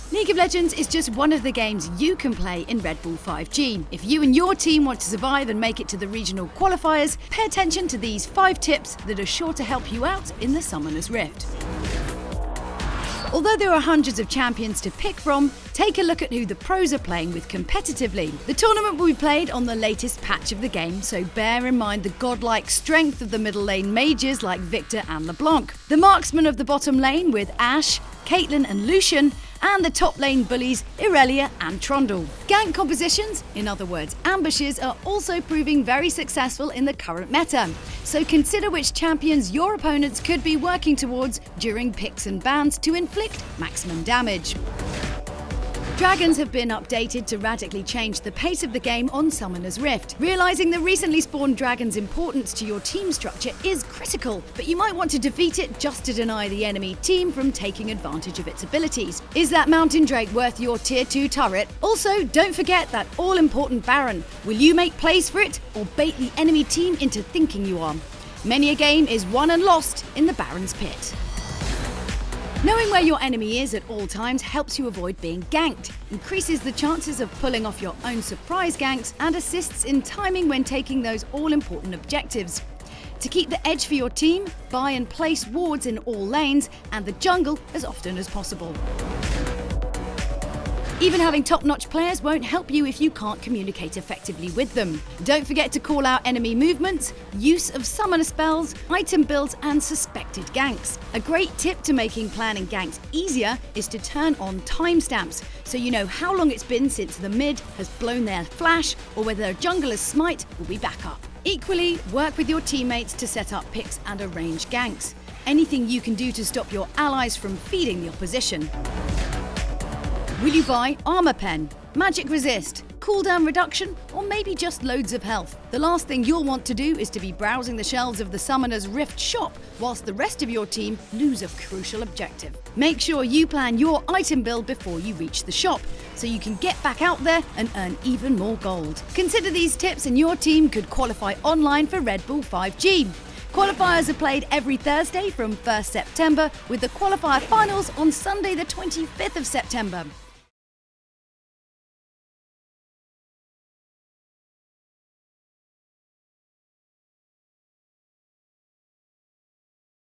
League of Legends is just one of the games you can play in Red Bull 5G. If you and your team want to survive and make it to the regional qualifiers, pay attention to these 5 tips that are sure to help you out in the Summoner's Rift. Although there are hundreds of champions to pick from, take a look at who the pros are playing with competitively. The tournament will be played on the latest patch of the game, so bear in mind the godlike strength of the middle lane mages like Victor and LeBlanc, the marksmen of the bottom lane with Ashe, Caitlyn and Lucian, and the top lane bullies Irelia and Trundle. Gank compositions, in other words ambushes, are also proving very successful in the current meta, so consider which champions your opponents could be working towards during picks and bans to inflict maximum damage. Dragons have been updated to radically change the pace of the game on Summoner's Rift. Realising the recently spawned dragon's importance to your team structure is critical, but you might want to defeat it just to deny the enemy team from taking advantage of its abilities. Is that Mountain Drake worth your tier 2 turret? Also, don't forget that all-important Baron. Will you make plays for it or bait the enemy team into thinking you are? Many a game is won and lost in the Baron's pit. Knowing where your enemy is at all times helps you avoid being ganked, increases the chances of pulling off your own surprise ganks, and assists in timing when taking those all-important objectives. To keep the edge for your team, buy and place wards in all lanes and the jungle as often as possible. Even having top-notch players won't help you if you can't communicate effectively with them. Don't forget to call out enemy movements, use of summoner spells, item builds and suspected ganks. A great tip to making planning ganks easier is to turn on timestamps, so you know how long it's been since the mid has blown their flash or whether a jungler's smite will be back up. Equally, work with your teammates to set up picks and arrange ganks. Anything you can do to stop your allies from feeding the opposition. Will you buy Armor Pen, Magic Resist, cooldown reduction, or maybe just loads of health? The last thing you'll want to do is to be browsing the shelves of the Summoner's Rift shop whilst the rest of your team lose a crucial objective. Make sure you plan your item build before you reach the shop, so you can get back out there and earn even more gold. Consider these tips and your team could qualify online for Red Bull 5G. Qualifiers are played every Thursday from 1st September, with the qualifier finals on Sunday the 25th of September.